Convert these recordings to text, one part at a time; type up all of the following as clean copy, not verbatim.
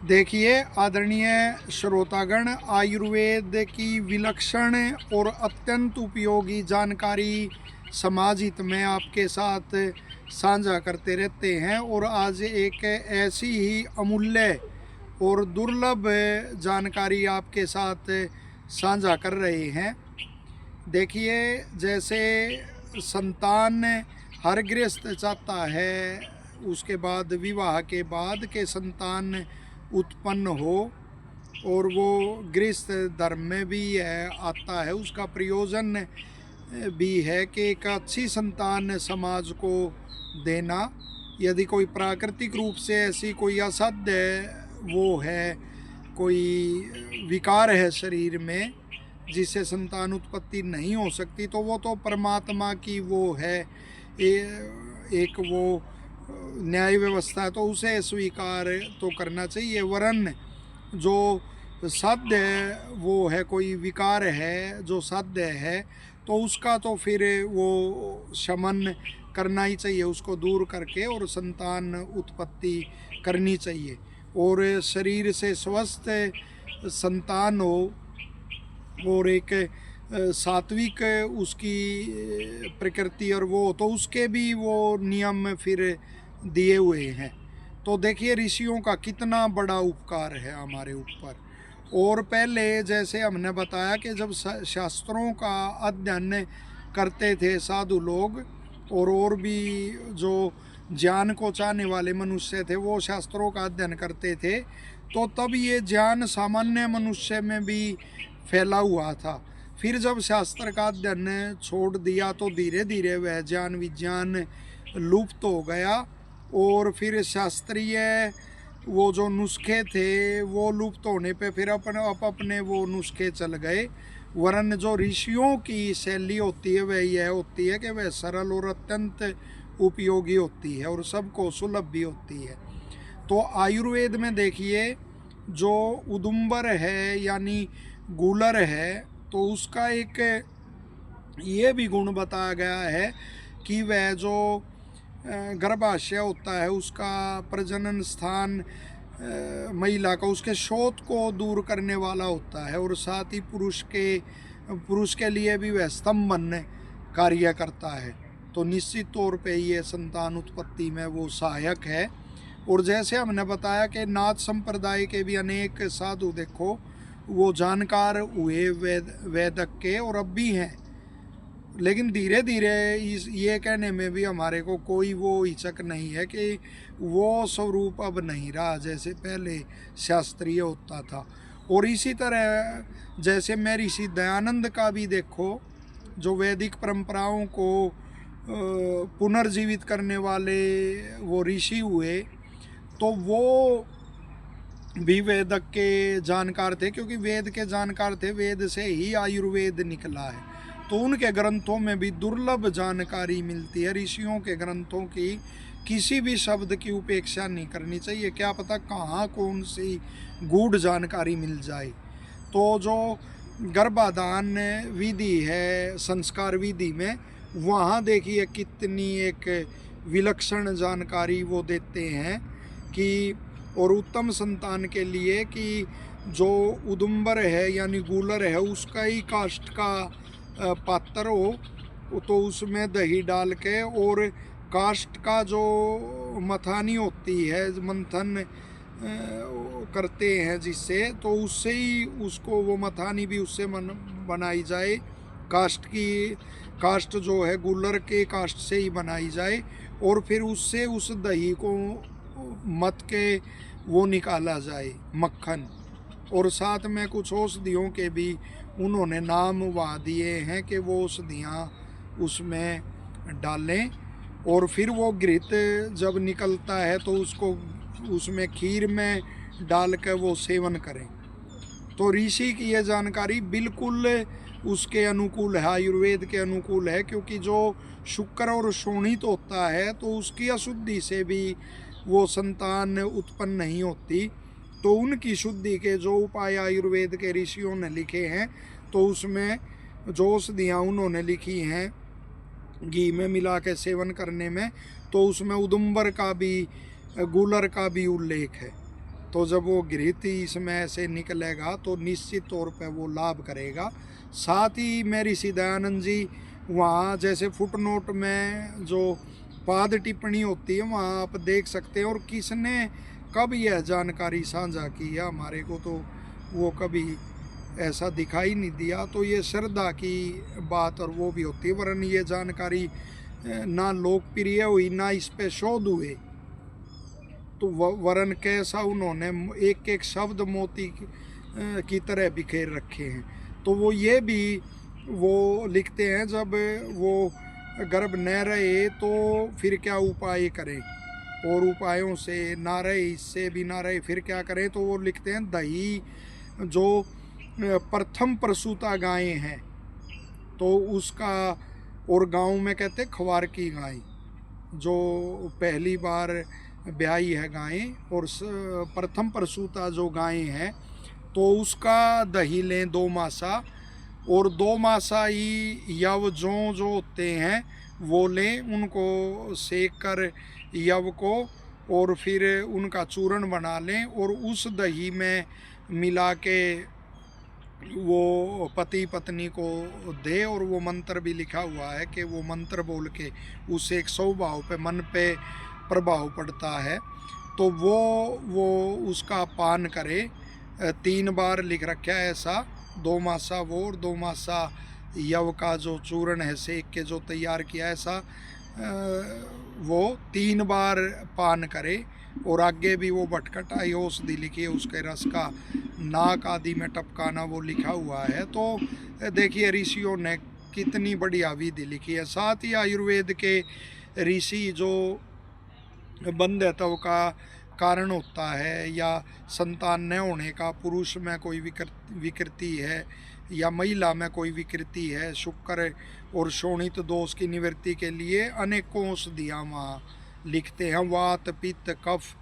देखिए आदरणीय श्रोतागण, आयुर्वेद की विलक्षण और अत्यंत उपयोगी जानकारी समाज हित में आपके साथ साझा करते रहते हैं। और आज एक ऐसी ही अमूल्य और दुर्लभ जानकारी आपके साथ साझा कर रहे हैं। देखिए, जैसे संतान हर गृहस्थ चाहता है, उसके बाद विवाह के बाद के संतान उत्पन्न हो, और वो गृहस्थ धर्म में भी आता है। उसका प्रयोजन भी है कि एक अच्छी संतान समाज को देना। यदि कोई प्राकृतिक रूप से ऐसी कोई असाध्य वो है, कोई विकार है शरीर में जिससे संतान उत्पत्ति नहीं हो सकती, तो वो तो परमात्मा की वो है एक वो न्याय व्यवस्था है, तो उसे स्वीकार तो करना चाहिए। वरन जो साध्य वो है, कोई विकार है जो साध्य है, तो उसका तो फिर वो शमन करना ही चाहिए, उसको दूर करके और संतान उत्पत्ति करनी चाहिए। और शरीर से स्वस्थ संतान हो और एक सात्विक उसकी प्रकृति और वो, तो उसके भी वो नियम फिर दिए हुए हैं। तो देखिए ऋषियों का कितना बड़ा उपकार है हमारे ऊपर। और पहले जैसे हमने बताया कि जब शास्त्रों का अध्ययन करते थे साधु लोग, और भी जो ज्ञान को चाहने वाले मनुष्य थे वो शास्त्रों का अध्ययन करते थे, तो तब ये ज्ञान सामान्य मनुष्य में भी फैला हुआ था। फिर जब शास्त्र का अध्ययन छोड़ दिया तो धीरे धीरे वह ज्ञान विज्ञान लुप्त हो गया, और फिर शास्त्रीय वो जो नुस्खे थे वो लुप्त होने पे फिर अपने वो नुस्खे चल गए। वरन जो ऋषियों की शैली होती है वह यह होती है कि वह सरल और अत्यंत उपयोगी होती है और सबको सुलभ भी होती है। तो आयुर्वेद में देखिए, जो उदुम्बर है यानी गूलर है, तो उसका एक ये भी गुण बताया गया है कि वह जो गर्भाशय होता है, उसका प्रजनन स्थान महिला का, उसके शोथ को दूर करने वाला होता है, और साथ ही पुरुष के लिए भी वह स्तंभन कार्य करता है। तो निश्चित तौर पे ये संतान उत्पत्ति में वो सहायक है। और जैसे हमने बताया कि नाथ संप्रदाय के भी अनेक साधु देखो वो जानकार हुए वेदक के, और अब भी हैं। लेकिन धीरे धीरे ये कहने में भी हमारे को कोई वो हिचक नहीं है कि वो स्वरूप अब नहीं रहा जैसे पहले शास्त्रीय होता था। और इसी तरह जैसे मैं ऋषि दयानंद का भी देखो, जो वैदिक परंपराओं को पुनर्जीवित करने वाले वो ऋषि हुए, तो वो भी वेदक के जानकार थे, क्योंकि वेद के जानकार थे, वेद से ही आयुर्वेद निकला है। तो उनके ग्रंथों में भी दुर्लभ जानकारी मिलती है। ऋषियों के ग्रंथों की किसी भी शब्द की उपेक्षा नहीं करनी चाहिए, क्या पता कहाँ कौन सी गूढ़ जानकारी मिल जाए। तो जो गर्भाधान विधि है संस्कार विधि में, वहाँ देखिए कितनी एक विलक्षण जानकारी वो देते हैं कि और उत्तम संतान के लिए कि जो उदुम्बर है यानी गूलर है, उसका ही काष्ठ का पात्र हो, तो उसमें दही डाल के, और काष्ठ का जो मथानी होती है, मंथन करते हैं जिससे, तो उससे ही उसको वो मथानी भी उससे बनाई जाए। काष्ठ जो है गूलर के काष्ठ से ही बनाई जाए, और फिर उससे उस दही को मत के वो निकाला जाए मक्खन। और साथ में कुछ औषधियों के भी उन्होंने नाम वहाँ दिए हैं कि वो औषधियाँ उसमें डालें, और फिर वो घृत जब निकलता है तो उसको उसमें खीर में डाल कर वो सेवन करें। तो ऋषि की ये जानकारी बिल्कुल उसके अनुकूल है, आयुर्वेद के अनुकूल है, क्योंकि जो शुक्र और शोणित होता है तो उसकी अशुद्धि से भी वो संतान उत्पन्न नहीं होती। तो उनकी शुद्धि के जो उपाय आयुर्वेद के ऋषियों ने लिखे हैं, तो उसमें जो औषधियाँ उन्होंने लिखी हैं घी में मिला के सेवन करने में, तो उसमें उदुम्बर का भी गूलर का भी उल्लेख है। तो जब वो गृहस्थी इसमें से निकलेगा तो निश्चित तौर पे वो लाभ करेगा। साथ ही मेरी ऋषि दयानंद जी वहाँ जैसे फुटनोट में जो पाद टिप्पणी होती है वहाँ आप देख सकते हैं, और किसने कब यह जानकारी साझा की है हमारे को तो वो कभी ऐसा दिखाई नहीं दिया। तो ये श्रद्धा की बात और वो भी होती है, वरन ये जानकारी ना लोकप्रिय हुई ना इस पे शोध हुए, तो वरन कैसा उन्होंने एक एक शब्द मोती की तरह बिखेर रखे हैं। तो वो ये भी वो लिखते हैं जब वो गर्भ न रहे तो फिर क्या उपाय करें, और उपायों से ना रहे, इससे भी ना रहे फिर क्या करें। तो वो लिखते हैं दही जो प्रथम प्रसूता गायें हैं तो उसका, और गाँव में कहते हैं ख्वार की गाय जो पहली बार ब्याई है गायें, और प्रथम प्रसूता जो गायें हैं तो उसका दही लें 2 मासा, और 2 मासा ही यव जो होते हैं वो लें, उनको सेक कर यव को और फिर उनका चूर्ण बना लें और उस दही में मिला के वो पति पत्नी को दे। और वो मंत्र भी लिखा हुआ है कि वो मंत्र बोल के उससे एक स्वभाव पे मन पे प्रभाव पड़ता है, तो वो उसका पान करे। 3 बार लिख रखा है ऐसा, 2 मासा वो और 2 मासा यव का जो चूर्ण है सेक के जो तैयार किया, ऐसा वो 3 बार पान करे। और आगे भी वो भटकटाई औषधि लिखी है, उसके रस का नाक आदि में टपकाना वो लिखा हुआ है। तो देखिए ऋषियों ने कितनी बढ़िया विधि लिखी है। साथ ही आयुर्वेद के ऋषि जो बंध्यत्व का कारण होता है या संतान न होने का, पुरुष में कोई विकृति है या महिला में कोई विकृति है, शुक्र और शोणित दोष की निवृत्ति के लिए अनेकों औषधियाँ वहाँ लिखते हैं। वात पित्त कफ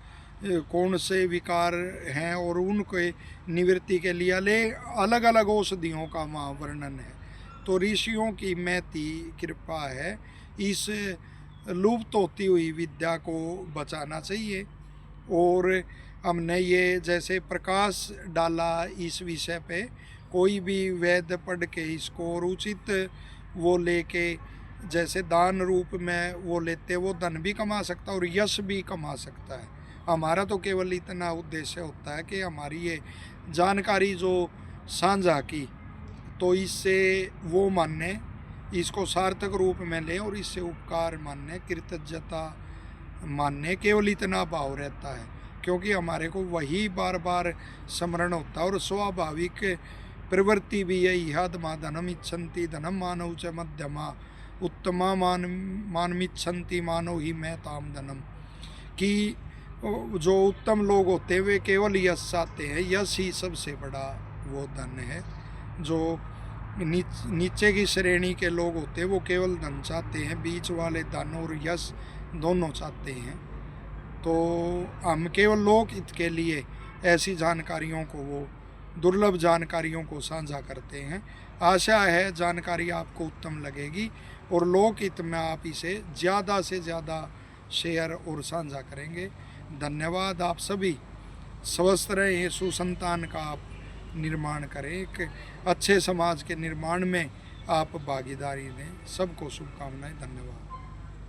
कौन से विकार हैं और उनके निवृत्ति के लिए अलग अलग औषधियों का वहाँ वर्णन है। तो ऋषियों की महती कृपा है, इस लुप्त होती हुई विद्या को बचाना चाहिए। और हमने ये जैसे प्रकाश डाला इस विषय पे, कोई भी वेद पढ़ के इसको और उचित वो लेके जैसे दान रूप में वो लेते, वो धन भी कमा सकता है और यश भी कमा सकता है। हमारा तो केवल इतना उद्देश्य होता है कि हमारी ये जानकारी जो साझा की तो इससे वो माने, इसको सार्थक रूप में लें और इससे उपकार मानने, कृतज्ञता मानने, केवल इतना भाव रहता है। क्योंकि हमारे को वही बार बार स्मरण होता है और स्वाभाविक प्रवृत्ति भी यही है। धमा धनम इच्छन्ति धनम मानव च मध्यमा उत्तमा मानमिच्छन्ति मानव ही मैं ताम धनम, कि जो उत्तम लोग होते हैं वे केवल यश चाहते हैं, यश ही सबसे बड़ा वो धन है। जो नीचे की श्रेणी के लोग होते हैं वो केवल धन चाहते हैं, बीच वाले धन और यश दोनों चाहते हैं। तो हम केवल लोक हित के लिए ऐसी जानकारियों को, वो दुर्लभ जानकारियों को साझा करते हैं। आशा है जानकारी आपको उत्तम लगेगी और लोक हित में आप इसे ज़्यादा से ज़्यादा शेयर और साझा करेंगे। धन्यवाद। आप सभी स्वस्थ रहें, सुसंतान का आप निर्माण करें, एक अच्छे समाज के निर्माण में आप भागीदारी दें। सबको शुभकामनाएं। धन्यवाद।